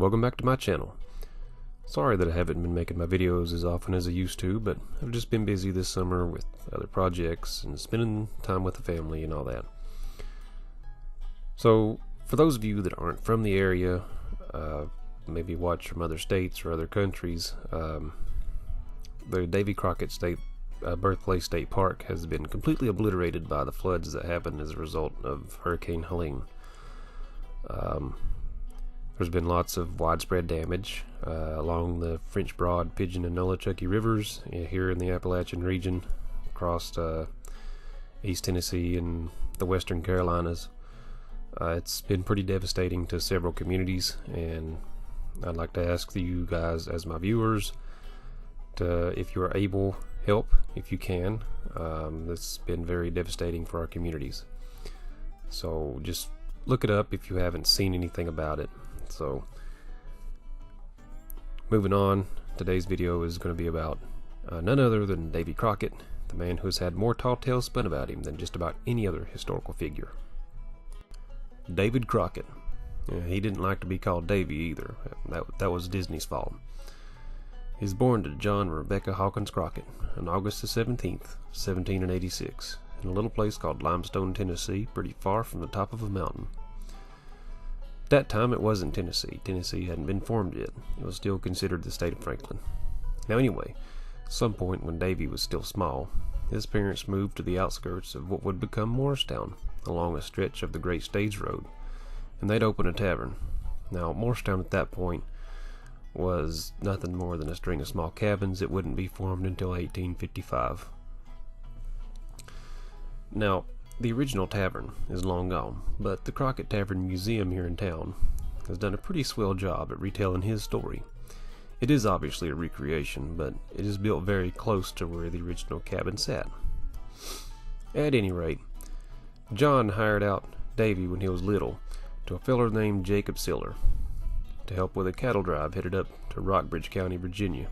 welcome back to my channel. Sorry that I haven't been making my videos as often as I used to, but I've just been busy this summer with other projects and spending time with the family and all that. So, for those of you that aren't from the area, maybe watch from other states or other countries, the Davy Crockett Birthplace State Park has been completely obliterated by the floods that happened as a result of Hurricane Helene. There's been lots of widespread damage along the French Broad, Pigeon, and Nolichucky rivers here in the Appalachian region, across East Tennessee and the Western Carolinas. It's been pretty devastating to several communities, and I'd like to ask you guys as my viewers to, if you are able, help if you can. It's been very devastating for our communities. So just look it up if you haven't seen anything about it. So, moving on, today's video is going to be about none other than Davy Crockett, the man who's had more tall tales spun about him than just about any other historical figure. David Crockett. He didn't like to be called Davy either. That was Disney's fault. He was born to John and Rebecca Hawkins Crockett on August the 17th, 1786, in a little place called Limestone, Tennessee, pretty far from the top of a mountain. At that time, it wasn't Tennessee. Tennessee hadn't been formed yet. It was still considered the state of Franklin. Now anyway, at some point when Davy was still small, his parents moved to the outskirts of what would become Morristown, along a stretch of the Great Stage Road, and they'd open a tavern. Now, Morristown at that point was nothing more than a string of small cabins that wouldn't be formed until 1855. Now, the original tavern is long gone, but the Crockett Tavern Museum here in town has done a pretty swell job at retelling his story. It is obviously a recreation, but it is built very close to where the original cabin sat. At any rate, John hired out Davy when he was little to a feller named Jacob Siller to help with a cattle drive headed up to Rockbridge County, Virginia.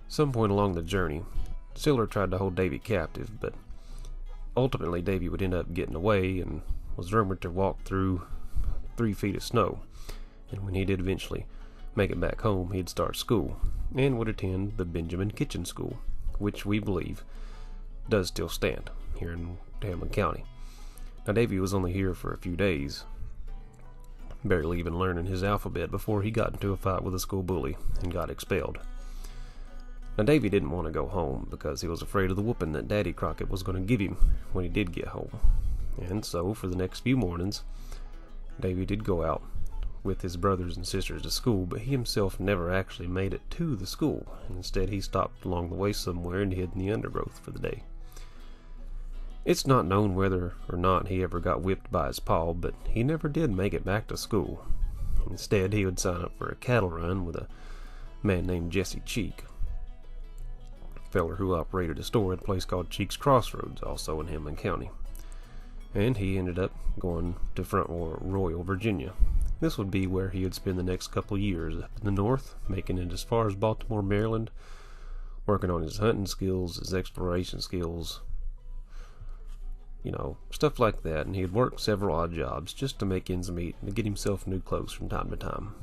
Some point along the journey, Siller tried to hold Davy captive, but ultimately, Davy would end up getting away and was rumored to walk through 3 feet of snow. And when he did eventually make it back home, he'd start school and would attend the Benjamin Kitchen School, which we believe does still stand here in Hamlin County. Now, Davy was only here for a few days, barely even learning his alphabet before he got into a fight with a school bully and got expelled. Now, Davy didn't want to go home because he was afraid of the whooping that Daddy Crockett was going to give him when he did get home. And so, for the next few mornings, Davy did go out with his brothers and sisters to school, but he himself never actually made it to the school. Instead, he stopped along the way somewhere and hid in the undergrowth for the day. It's not known whether or not he ever got whipped by his pa, but he never did make it back to school. Instead, he would sign up for a cattle run with a man named Jesse Cheek, feller who operated a store at a place called Cheek's Crossroads, also in Hamlin County. And he ended up going to Front Royal, Virginia. This would be where he would spend the next couple years up in the north, making it as far as Baltimore, Maryland, working on his hunting skills, his exploration skills, stuff like that. And he'd work several odd jobs just to make ends meet and to get himself new clothes from time to time.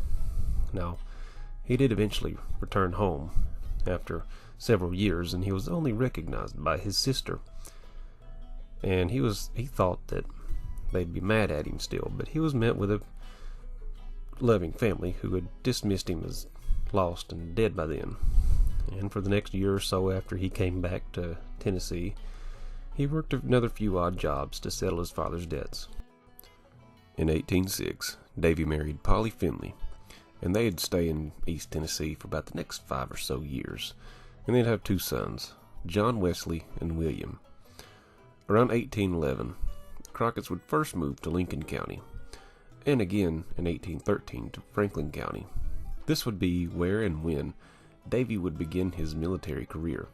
Now, he did eventually return home after several years, and he was only recognized by his sister. And he thought that they'd be mad at him still, but he was met with a loving family who had dismissed him as lost and dead by then. And for the next year or so after he came back to Tennessee, he worked another few odd jobs to settle his father's debts. In 1806, Davy married Polly Finley, and they'd stay in East Tennessee for about the next 5 or so years, and they'd have 2 sons, John Wesley and William. Around 1811, the Crockett's would first move to Lincoln County, and again in 1813 to Franklin County. This would be where and when Davy would begin his military career.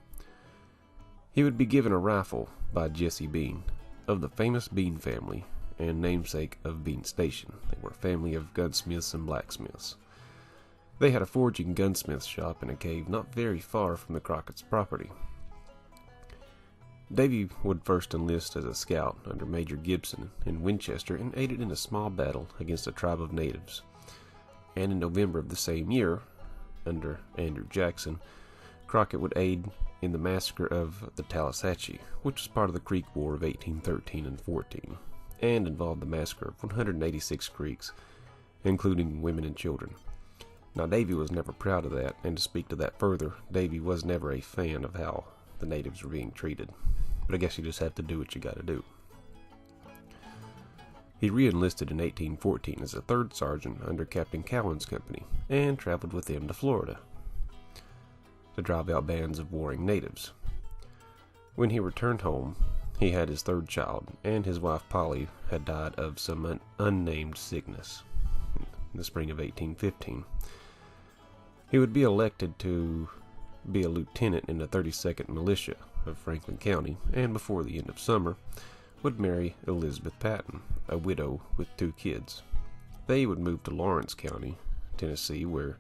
He would be given a rifle by Jesse Bean, of the famous Bean family and namesake of Bean Station. They were a family of gunsmiths and blacksmiths. They had a forging gunsmith shop in a cave not very far from the Crockett's property. Davy would first enlist as a scout under Major Gibson in Winchester and aided in a small battle against a tribe of natives. and in November of the same year, under Andrew Jackson, Crockett would aid in the massacre of the Tallahatchie, which was part of the Creek War of 1813 and 14, and involved the massacre of 186 Creeks, including women and children. Now, Davy was never proud of that, and to speak to that further, Davy was never a fan of how the natives were being treated. But I guess you just have to do what you gotta do. He re-enlisted in 1814 as a third sergeant under Captain Cowan's company, and traveled with them to Florida to drive out bands of warring natives. When he returned home, he had his third child, and his wife Polly had died of some unnamed sickness in the spring of 1815. He would be elected to be a lieutenant in the 32nd Militia of Franklin County, and before the end of summer would marry Elizabeth Patton, a widow with 2 kids. They would move to Lawrence County, Tennessee, where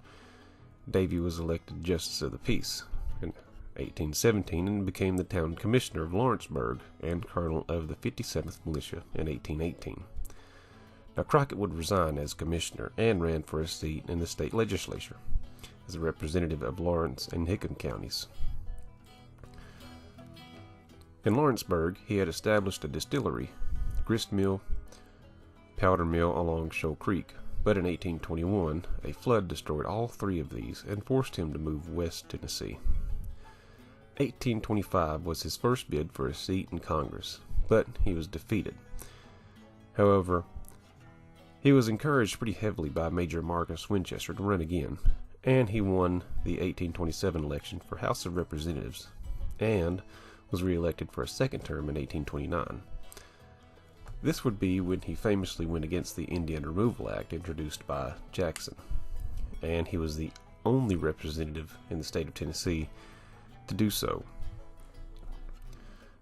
Davy was elected Justice of the Peace in 1817 and became the town commissioner of Lawrenceburg and colonel of the 57th Militia in 1818. Now, Crockett would resign as commissioner and ran for a seat in the state legislature as a representative of Lawrence and Hickam counties. In Lawrenceburg, he had established a distillery, grist mill, powder mill along Shoal Creek, but in 1821, a flood destroyed all 3 of these and forced him to move west Tennessee. 1825 was his first bid for a seat in Congress, but he was defeated. However, he was encouraged pretty heavily by Major Marcus Winchester to run again, and he won the 1827 election for House of Representatives, and was re-elected for a second term in 1829. This would be when he famously went against the Indian Removal Act introduced by Jackson, and he was the only representative in the state of Tennessee to do so.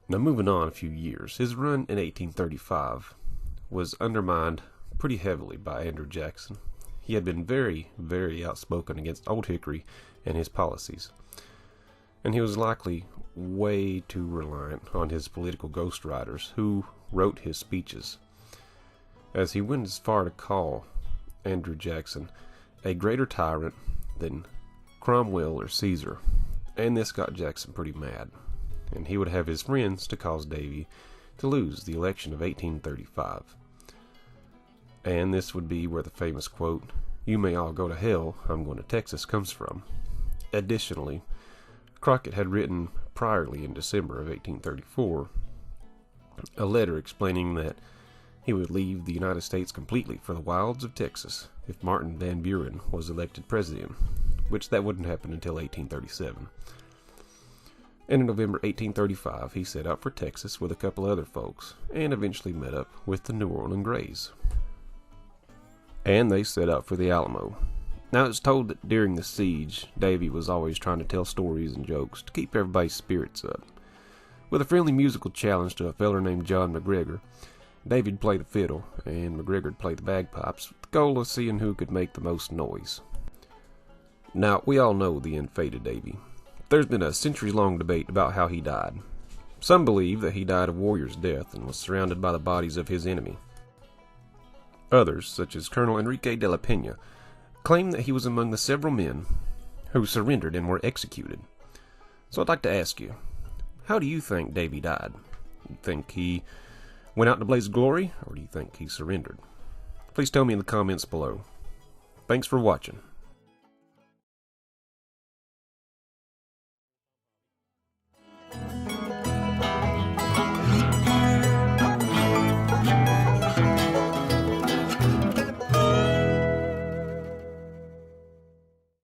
Now, moving on a few years, his run in 1835 was undermined pretty heavily by Andrew Jackson. He had been very, very outspoken against Old Hickory and his policies, and he was likely way too reliant on his political ghostwriters who wrote his speeches, as he went as far to call Andrew Jackson a greater tyrant than Cromwell or Caesar, and this got Jackson pretty mad, and he would have his friends to cause Davy to lose the election of 1835. And this would be where the famous quote, "You may all go to hell, I'm going to Texas," comes from. Additionally, Crockett had written priorly in December of 1834 a letter explaining that he would leave the United States completely for the wilds of Texas if Martin Van Buren was elected president, which that wouldn't happen until 1837. And in November 1835, he set out for Texas with a couple other folks, and eventually met up with the New Orleans Grays. And they set out for the Alamo. Now, it's told that during the siege, Davy was always trying to tell stories and jokes to keep everybody's spirits up. With a friendly musical challenge to a feller named John McGregor, Davy'd play the fiddle, and McGregor'd play the bagpipes, with the goal of seeing who could make the most noise. Now, we all know the end fate of Davy. There's been a centuries-long debate about how he died. Some believe that he died a warrior's death and was surrounded by the bodies of his enemy. Others, such as Colonel Enrique de la Pena, claim that he was among the several men who surrendered and were executed. So I'd like to ask you, how do you think Davy died? Do you think he went out in a blaze of glory, or do you think he surrendered? Please tell me in the comments below. Thanks for watching.